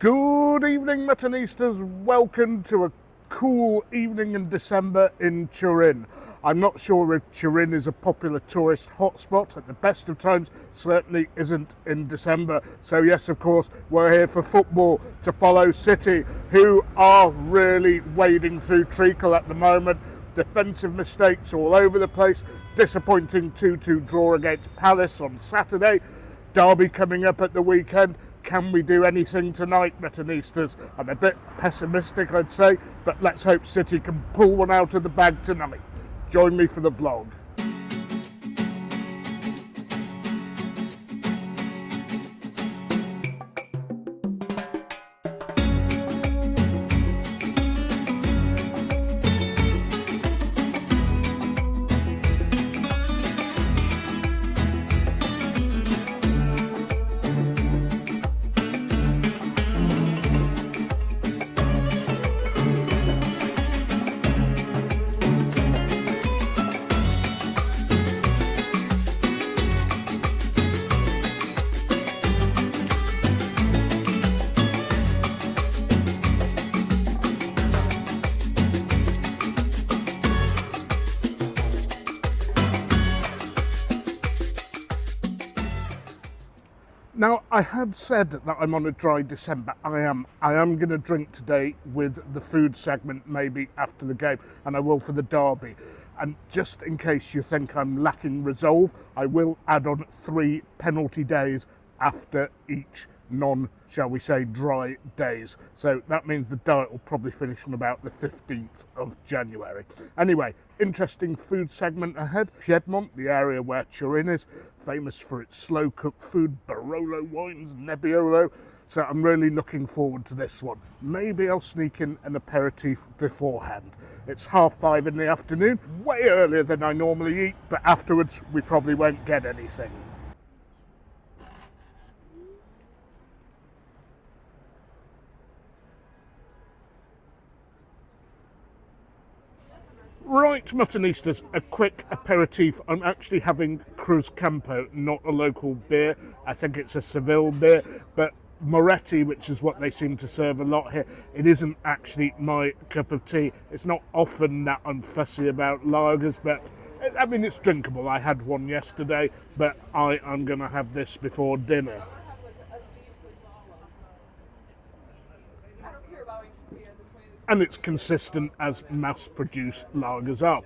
Good evening, Muttonistas. Welcome to a cool evening in December in Turin. I'm not sure if Turin is a popular tourist hotspot. At the best of times, certainly isn't in December. So yes, of course, we're here for football to follow City, who are really wading through treacle at the moment. Defensive mistakes all over the place. Disappointing 2-2 draw against Palace on Saturday. Derby coming up at the weekend. Can we do anything tonight, Muttonistas? I'm a bit pessimistic, I'd say, but let's hope City can pull one out of the bag tonight. Join me for the vlog. Now, I had said that I'm on a dry December. I am going to drink today with the food segment, maybe after the game, and I will for the derby. And just in case you think I'm lacking resolve, I will add on 3 penalty days after each shall we say, dry days. So that means the diet will probably finish on about the 15th of January. Anyway, interesting food segment ahead. Piedmont, the area where Turin is, famous for its slow-cooked food, Barolo wines, Nebbiolo. So I'm really looking forward to this one. Maybe I'll sneak in an aperitif beforehand. It's 5:30 in the afternoon, way earlier than I normally eat, but afterwards we probably won't get anything. Right, Muttonistas, a quick aperitif. I'm actually having Cruz Campo, not a local beer. I think it's a Seville beer, but Moretti, which is what they seem to serve a lot here, it isn't actually my cup of tea. It's not often that I'm fussy about lagers, but I mean, it's drinkable. I had one yesterday, but I am going to have this before dinner. And it's consistent as mass-produced lagers are.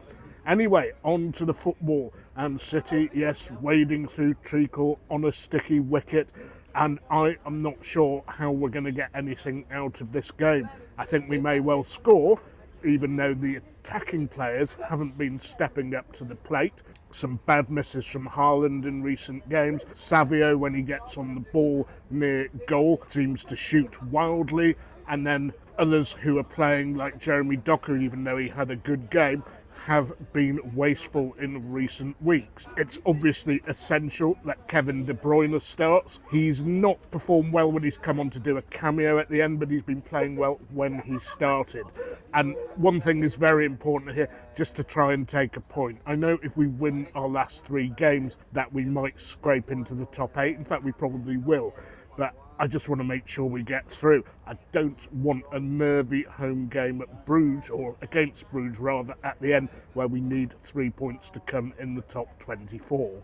Anyway, on to the football. And City, yes, wading through treacle on a sticky wicket. And I am not sure how we're going to get anything out of this game. I think we may well score, even though the attacking players haven't been stepping up to the plate. Some bad misses from Haaland in recent games. Savio, when he gets on the ball near goal, seems to shoot wildly. And then others who are playing, like Jeremy Doku, even though he had a good game, have been wasteful in recent weeks. It's obviously essential that Kevin De Bruyne starts. He's not performed well when he's come on to do a cameo at the end, but he's been playing well when he started. And one thing is very important here, just to try and take a point. I know if we win our last 3 games that we might scrape into the top 8. In fact, we probably will. But I just want to make sure we get through. I don't want a nervy home game at Bruges, or against Bruges rather, at the end, where we need 3 points to come in the top 24.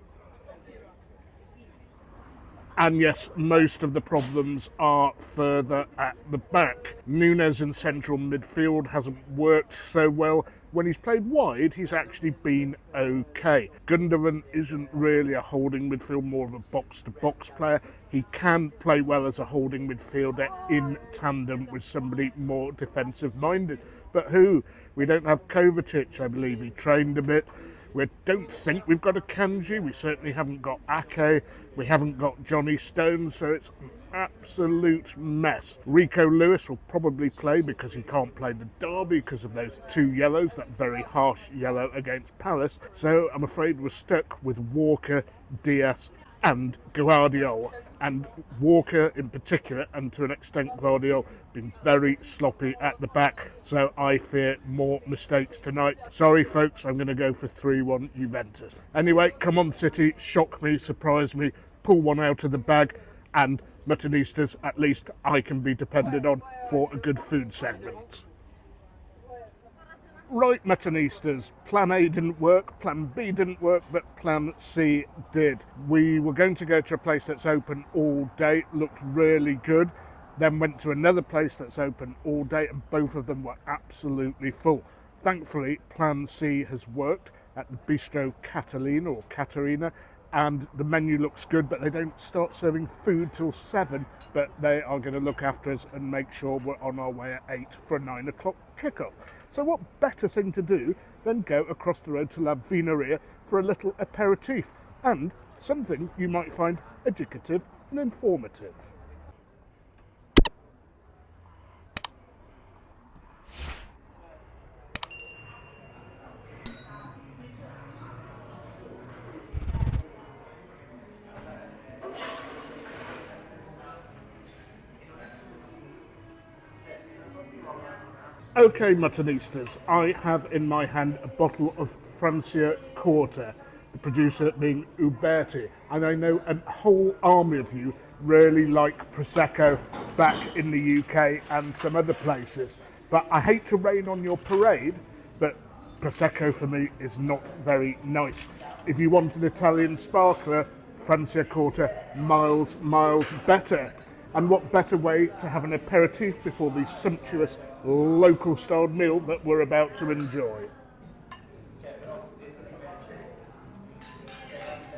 And yes, most of the problems are further at the back. Nunes in central midfield hasn't worked so well. When he's played wide, he's actually been okay. Gundogan isn't really a holding midfield, more of a box-to-box player. He can play well as a holding midfielder in tandem with somebody more defensive-minded. But who? We don't have Kovacic, I believe. He trained a bit. We don't think we've got a Kanji. We certainly haven't got Ake. We haven't got Johnny Stones, so it's an absolute mess. Rico Lewis will probably play because he can't play the derby because of those 2 yellows, that very harsh yellow against Palace. So I'm afraid we're stuck with Walker, Diaz and Guardiola. And Walker in particular, and to an extent Guardiola, been very sloppy at the back, so I fear more mistakes tonight. Sorry folks, I'm going to go for 3-1 Juventus. Anyway, come on City, shock me, surprise me, pull one out of the bag, and Muttonistas, at least I can be depended on for a good food segment. Right, Muttonistas, plan A didn't work, plan B didn't work, but plan C did. We were going to go to a place that's open all day, looked really good, then went to another place that's open all day, and both of them were absolutely full. Thankfully, plan C has worked at the Bistro Catalina or Caterina, and the menu looks good, but they don't start serving food till 7, but they are going to look after us and make sure we're on our way at 8 for a 9 o'clock kickoff. So what better thing to do than go across the road to La Vineria for a little aperitif, and something you might find educative and informative. Okay, Muttonistas, I have in my hand a bottle of Francia Corta, the producer being Uberti, and I know a whole army of you really like Prosecco back in the UK and some other places. But I hate to rain on your parade, but Prosecco for me is not very nice. If you want an Italian sparkler, Francia Corta miles better. And what better way to have an aperitif before the sumptuous local styled meal that we're about to enjoy.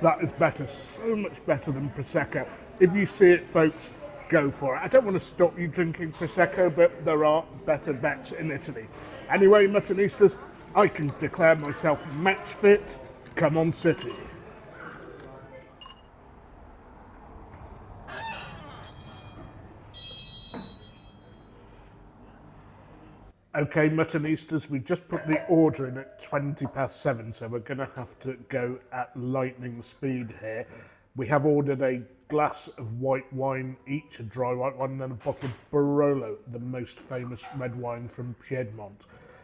That is better, so much better than Prosecco. If you see it, folks, go for it. I don't want to stop you drinking Prosecco, but there are better bets in Italy. Anyway, Muttonistas, I can declare myself match fit. Come on, City. Okay, Muttonistas, we just put the order in at 7:20, so we're going to have to go at lightning speed here. We have ordered a glass of white wine each, a dry white wine, and then a bottle of Barolo, the most famous red wine from Piedmont.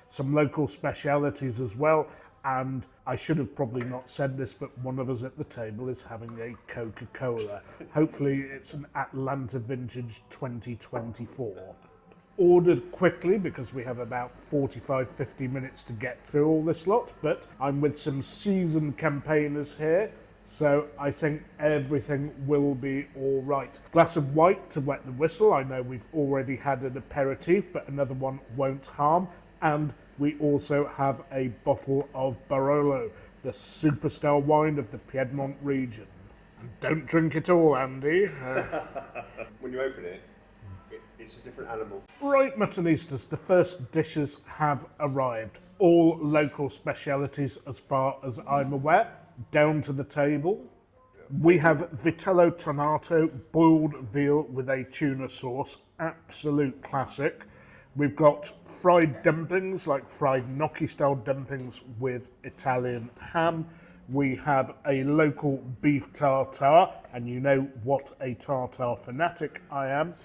Some local specialities as well, and I should have probably not said this, but one of us at the table is having a Coca-Cola. Hopefully it's an Atlanta Vintage 2024. Ordered quickly because we have about 45-50 minutes to get through all this lot, but I'm with some seasoned campaigners here, so I think everything will be all right. Glass of white to wet the whistle. I know we've already had an aperitif, but another one won't harm. And we also have a bottle of Barolo, the superstar wine of the Piedmont region. And don't drink it all, Andy. When you open it, it's a different animal. Right, Muttonistas, the first dishes have arrived. All local specialities as far as I'm aware, down to the table. We have vitello tonnato, boiled veal with a tuna sauce, absolute classic. We've got fried dumplings, like fried gnocchi style dumplings with Italian ham. We have a local beef tartare, and you know what a tartare fanatic I am.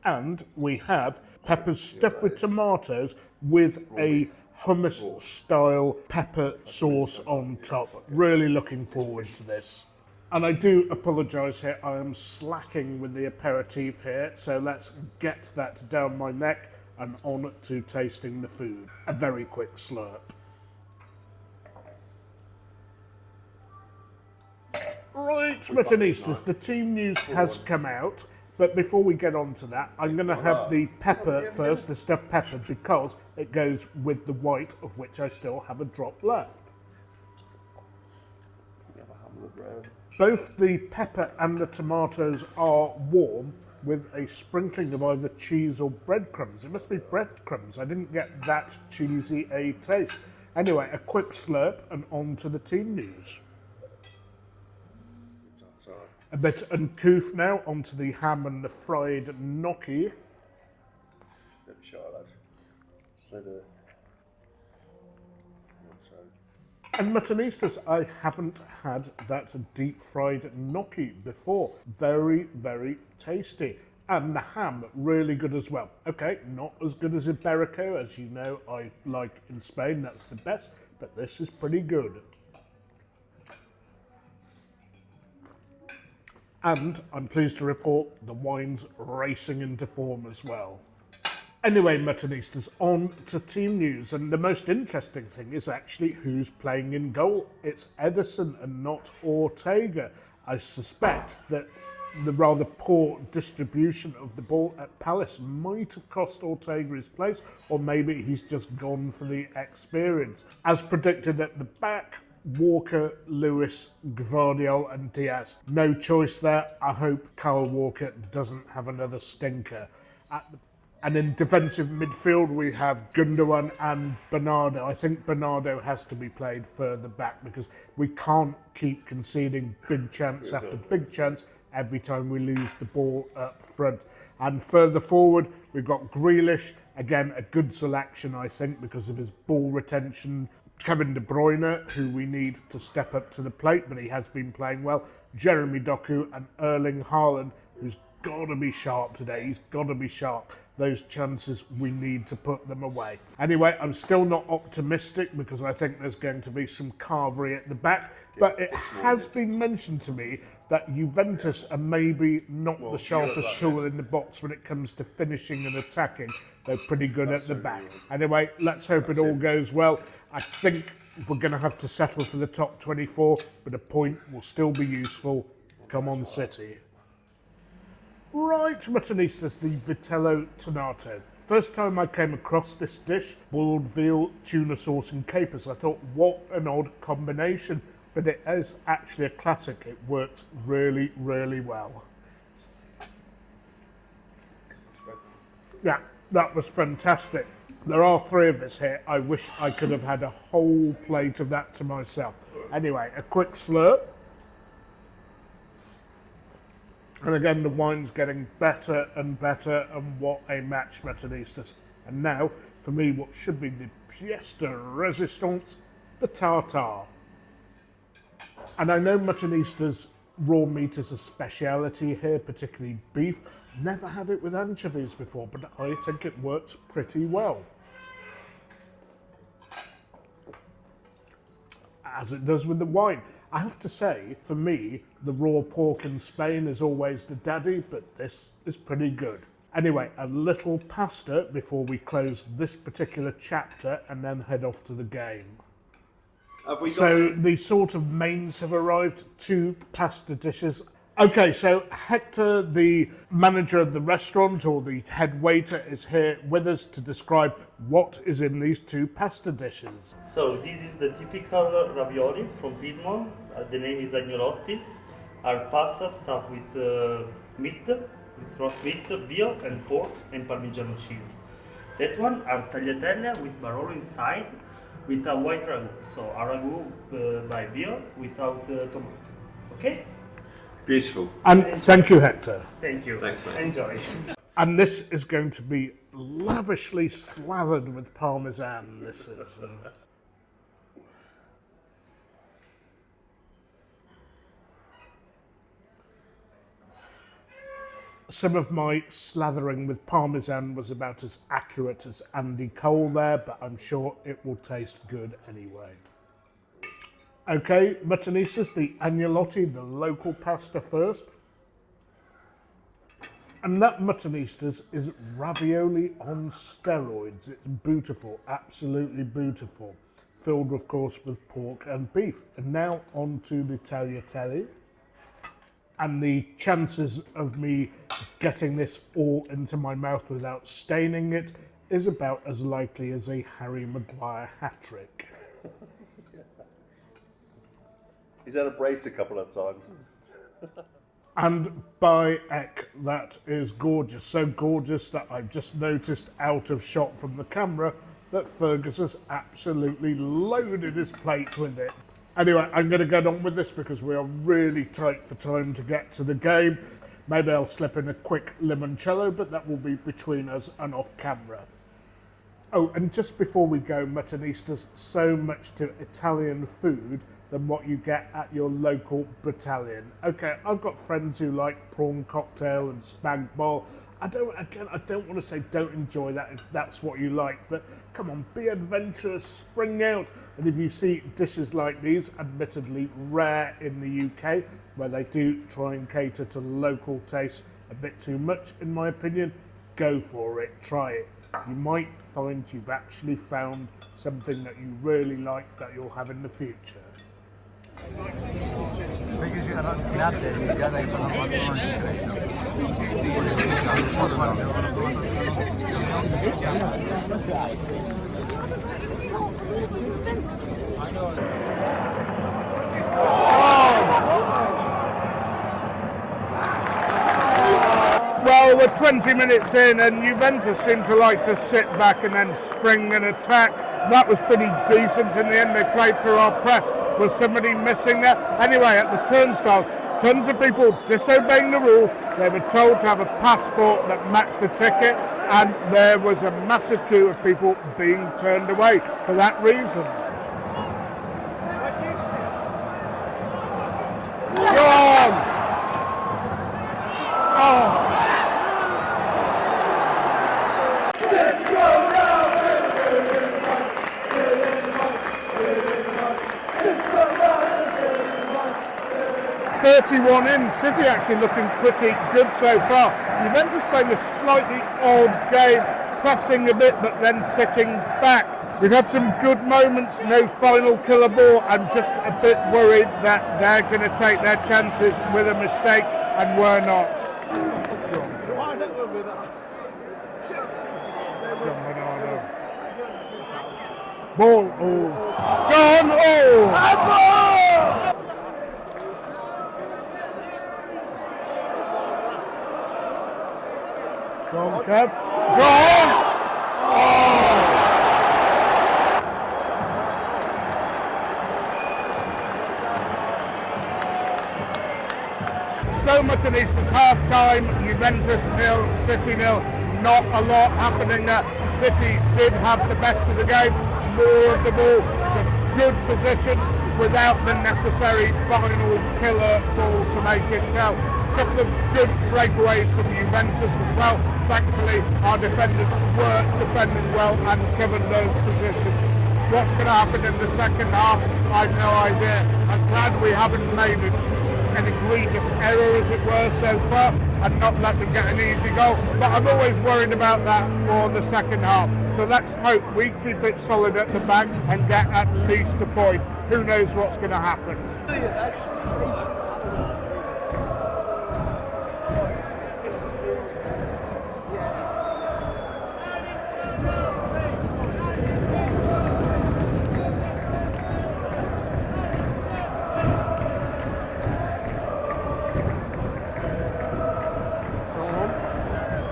And we have peppers stuffed with tomatoes with a hummus style pepper sauce on top. Really looking forward to this. And I do apologise here, I am slacking with the aperitif here, so let's get that down my neck and on to tasting the food. A very quick slurp. Right, Muttonistas, the team news has come out, but before we get on to that, I'm going to have the pepper first, the stuffed pepper, because it goes with the white, of which I still have a drop left. Both the pepper and the tomatoes are warm, with a sprinkling of either cheese or breadcrumbs. It must be breadcrumbs. I didn't get that cheesy a taste. Anyway, a quick slurp and on to the team news. A bit uncouth now, onto the ham and the fried gnocchi. Don't be shy, lad. So And Muttonistas, I haven't had that deep fried gnocchi before. Very, very tasty. And the ham, really good as well. Okay, not as good as Iberico, as you know I like in Spain, that's the best, but this is pretty good. And I'm pleased to report the wine's racing into form as well. Anyway, Muttonistas, on to team news, and the most interesting thing is actually who's playing in goal. It's Edison and not Ortega. I suspect that the rather poor distribution of the ball at Palace might have cost Ortega his place, or maybe he's just gone for the experience. As predicted at the back, Walker, Lewis, Gvardiol and Diaz. No choice there. I hope Kyle Walker doesn't have another stinker. And in defensive midfield, we have Gundogan and Bernardo. I think Bernardo has to be played further back because we can't keep conceding big chance after big chance every time we lose the ball up front. And further forward, we've got Grealish. Again, a good selection, I think, because of his ball retention. Kevin De Bruyne, who we need to step up to the plate, but he has been playing well. Jeremy Doku and Erling Haaland, who's got to be sharp today. He's got to be sharp. Those chances, we need to put them away. Anyway, I'm still not optimistic because I think there's going to be some carvery at the back. But it has been mentioned to me that Juventus are maybe not the sharpest tool in the box when it comes to finishing and attacking. They're pretty good at the back. Anyway, let's hope it all goes well. I think we're going to have to settle for the top 24, but a point will still be useful. Come on, City. Right, Muttonistas, the Vitello Tonato. First time I came across this dish, boiled veal, tuna sauce and capers, I thought, what an odd combination. But it is actually a classic. It works really, really well. Yeah, that was fantastic. There are 3 of us here. I wish I could have had a whole plate of that to myself. Anyway, a quick slurp. And again, the wine's getting better and better, and what a match, Muttonistas. And now, for me, what should be the pièce de résistance, the tartare. And I know Muttonistas raw meat is a speciality here, particularly beef. Never had it with anchovies before, but I think it works pretty well. As it does with the wine. I have to say, for me, the raw pork in Spain is always the daddy, but this is pretty good. Anyway, a little pasta before we close this particular chapter and then head off to the game. So the sort of mains have arrived, 2 pasta dishes. Okay, so Hector, the manager of the restaurant or the head waiter, is here with us to describe what is in these 2 pasta dishes. So this is the typical ravioli from Piedmont. The name is agnolotti. Our pasta stuffed with meat, with roast meat, veal and pork and Parmigiano cheese. That one are tagliatelle with barolo inside with a white ragu. So a ragu by veal without tomato. Okay? Beautiful. And thank you, Hector. Thank you. Thanks, mate. Enjoy. And this is going to be lavishly slathered with parmesan. This is. Some of my slathering with parmesan was about as accurate as Andy Cole there, but I'm sure it will taste good anyway. Okay, Muttonistas, the agnolotti, the local pasta first. And that, Muttonistas, is ravioli on steroids. It's beautiful, absolutely beautiful. Filled, of course, with pork and beef. And now on to the tagliatelle. And the chances of me getting this all into my mouth without staining it is about as likely as a Harry Maguire hat-trick. He's had a brace a couple of times. And by heck, that is gorgeous. So gorgeous that I've just noticed out of shot from the camera that Fergus has absolutely loaded his plate with it. Anyway, I'm going to get on with this because we are really tight for time to get to the game. Maybe I'll slip in a quick limoncello, but that will be between us and off camera. Oh, and just before we go, Muttonistas, so much to Italian food than what you get at your local battalion. Okay, I've got friends who like prawn cocktail and spag bol. I don't want to say don't enjoy that if that's what you like, but come on, be adventurous, spring out. And if you see dishes like these, admittedly rare in the UK, where they do try and cater to local tastes a bit too much, in my opinion, go for it, try it. You might find you've actually found something that you really like that you'll have in the future. Well, we're 20 minutes in and Juventus seem to like to sit back and then spring and attack. That was pretty decent in the end. They played through our press. Was somebody missing there? Anyway, at the turnstiles, tons of people disobeying the rules. They were told to have a passport that matched the ticket, and there was a massive queue of people being turned away for that reason. Go on! Oh! 31 in, City actually looking pretty good so far. Juventus playing a slightly odd game, pressing a bit but then sitting back. We've had some good moments, no final killer ball. I'm just a bit worried that they're going to take their chances with a mistake and we're not. Ball, oh. Gone, oh! Go on, Kev. Go on! Oh! So Mutton, half-time, Juventus 0, City 0. Not a lot happening there. City did have the best of the game, more of the ball, some good positions without the necessary final killer ball to make it count. A couple of good breakaways from Juventus as well. Thankfully, our defenders were defending well and covered those positions. What's going to happen in the second half, I've no idea. I'm glad we haven't made an egregious error, as it were, so far, and not let them get an easy goal. But I'm always worried about that for the second half. So let's hope we keep it solid at the back and get at least a point. Who knows what's going to happen?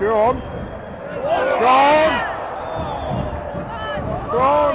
Go on. Go on. Go on.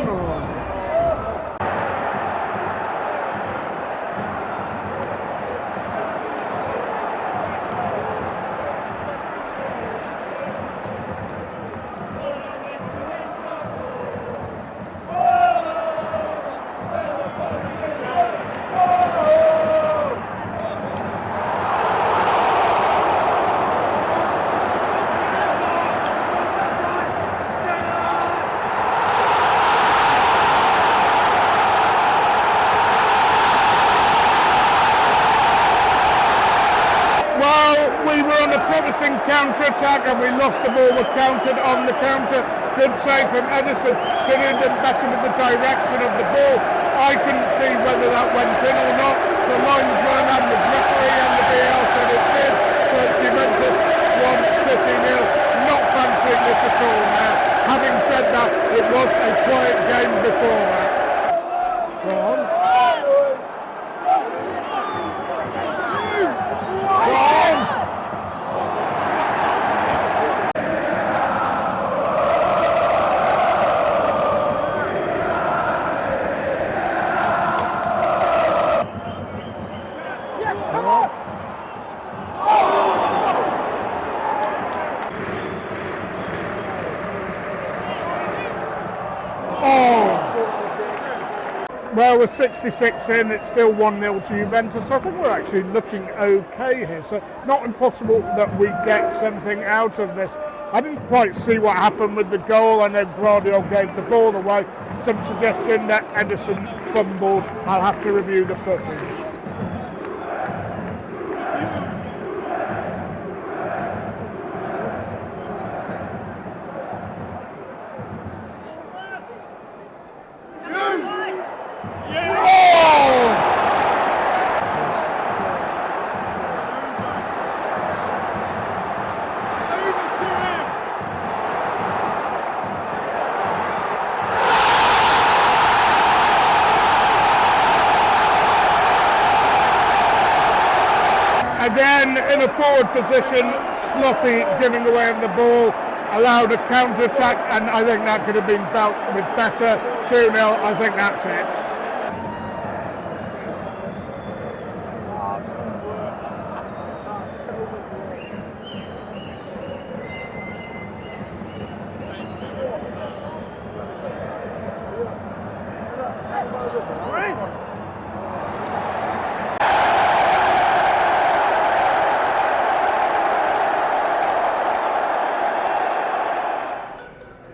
Counter-attack and we lost the ball, we're countered on the counter. Good save from Edison. City did better with the direction of the ball. I couldn't see whether that went in or not. The linesman and the referee and the BL said it did. So it's Juventus 1, City 0. Not fancying this at all now. Having said that, it was a quiet game before that. Go on. Go on. Well, we're 66 in, it's still 1-0 to Juventus. I think we're actually looking okay here, so not impossible that we get something out of this. I didn't quite see what happened with the goal. I know Guardiola gave the ball away. Some suggestion that Edison fumbled. I'll have to review the footage. Again, in a forward position, sloppy giving away of the ball, allowed a counter-attack, and I think that could have been dealt with better. 2-0, I think that's it.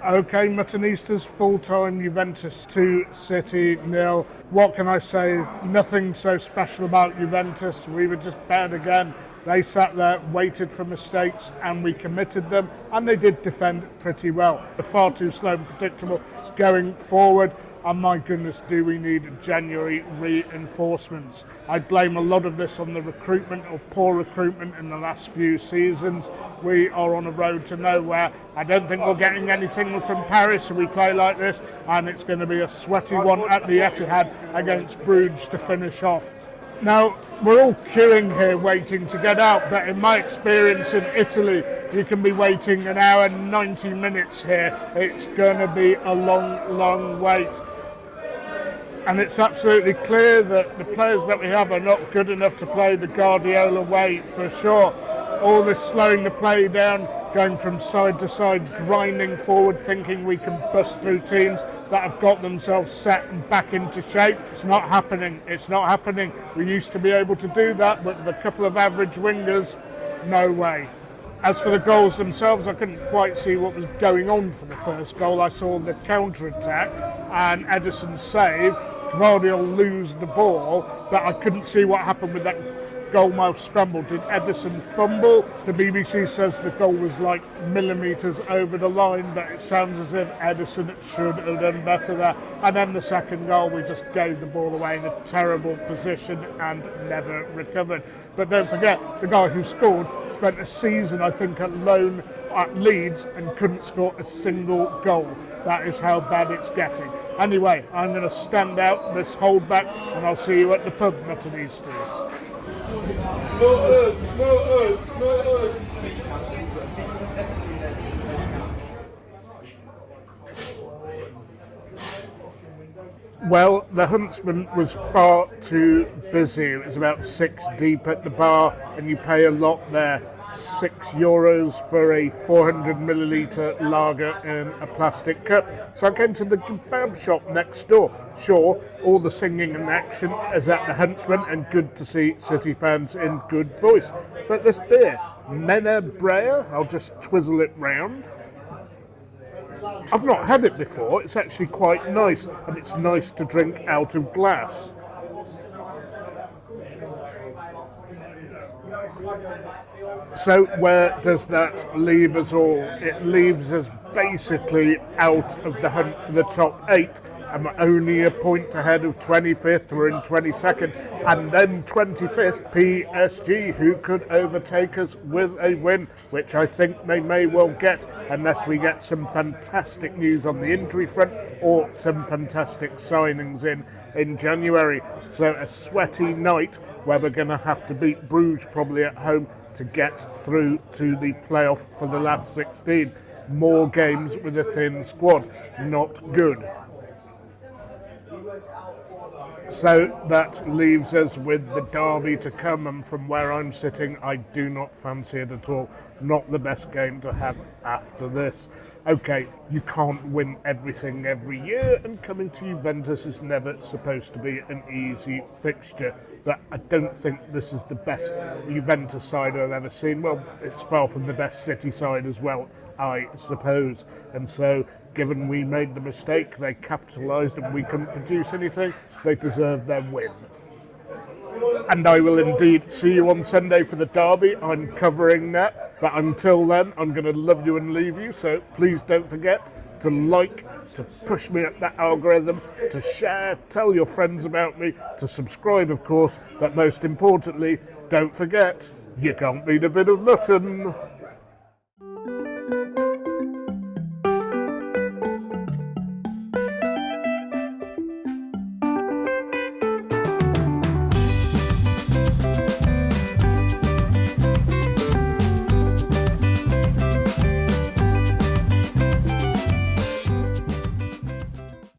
Okay, Muttonistas full-time, Juventus 2, City 0. What can I say? Nothing so special about Juventus. We were just bad again. They sat there, waited for mistakes, and we committed them, and they did defend pretty well. They're far too slow and predictable going forward. And my goodness, do we need January reinforcements? I blame a lot of this on the recruitment or poor recruitment in the last few seasons. We are on a road to nowhere. I don't think we're getting anything from Paris if we play like this, and it's going to be a sweaty one at the Etihad against Bruges to finish off. Now, we're all queuing here waiting to get out, but in my experience in Italy, you can be waiting an hour and 90 minutes here. It's going to be a long, long wait. And it's absolutely clear that the players that we have are not good enough to play the Guardiola way for sure. All this slowing the play down, going from side to side, grinding forward, thinking we can bust through teams that have got themselves set and back into shape. It's not happening. It's not happening. We used to be able to do that, but with a couple of average wingers, no way. As for the goals themselves, I couldn't quite see what was going on for the first goal. I saw the counter-attack and Edison's save. Guardiola lose the ball, but I couldn't see what happened with that goalmouth scramble. Did Edison fumble? The BBC says the goal was like millimetres over the line, but it sounds as if Edison should have done better there. And then the second goal, we just gave the ball away in a terrible position and never recovered. But don't forget, the guy who scored spent a season, I think, at loan at Leeds and couldn't score a single goal. That is how bad it's getting. Anyway, I'm going to stand out this holdback and I'll see you at the pub, Muttonistas. Well, the Huntsman was far too busy. It was about 6 deep at the bar, and you pay a lot there. €6 for a 400 millilitre lager in a plastic cup. So I came to the kebab shop next door. Sure, all the singing and action is at the Huntsman, and good to see City fans in good voice. But this beer, Mena Brea, I'll just twizzle it round. I've not had it before. It's actually quite nice, and it's nice to drink out of glass. So where does that leave us all? It leaves us basically out of the hunt for the top 8. I'm only a point ahead of 25th, we're in 22nd, and then 25th, PSG, who could overtake us with a win, which I think they may well get, unless we get some fantastic news on the injury front, or some fantastic signings in January. So a sweaty night, where we're going to have to beat Bruges probably at home to get through to the playoff for the last 16. More games with a thin squad, not good. So that leaves us with the derby to come, and from where I'm sitting, I do not fancy it at all. not the best game to have after this. Okay, you can't win everything every year, and coming to Juventus is never supposed to be an easy fixture. But I don't think this is the best Juventus side I've ever seen. Well, it's far from the best City side as well, I suppose. And so, given we made the mistake, they capitalised and we couldn't produce anything, they deserve their win. And I will indeed see you on Sunday for the derby. I'm covering that. But until then, I'm going to love you and leave you. So please don't forget to like, to push me up that algorithm, to share, tell your friends about me, to subscribe, of course. But most importantly, don't forget, you can't beat a bit of mutton.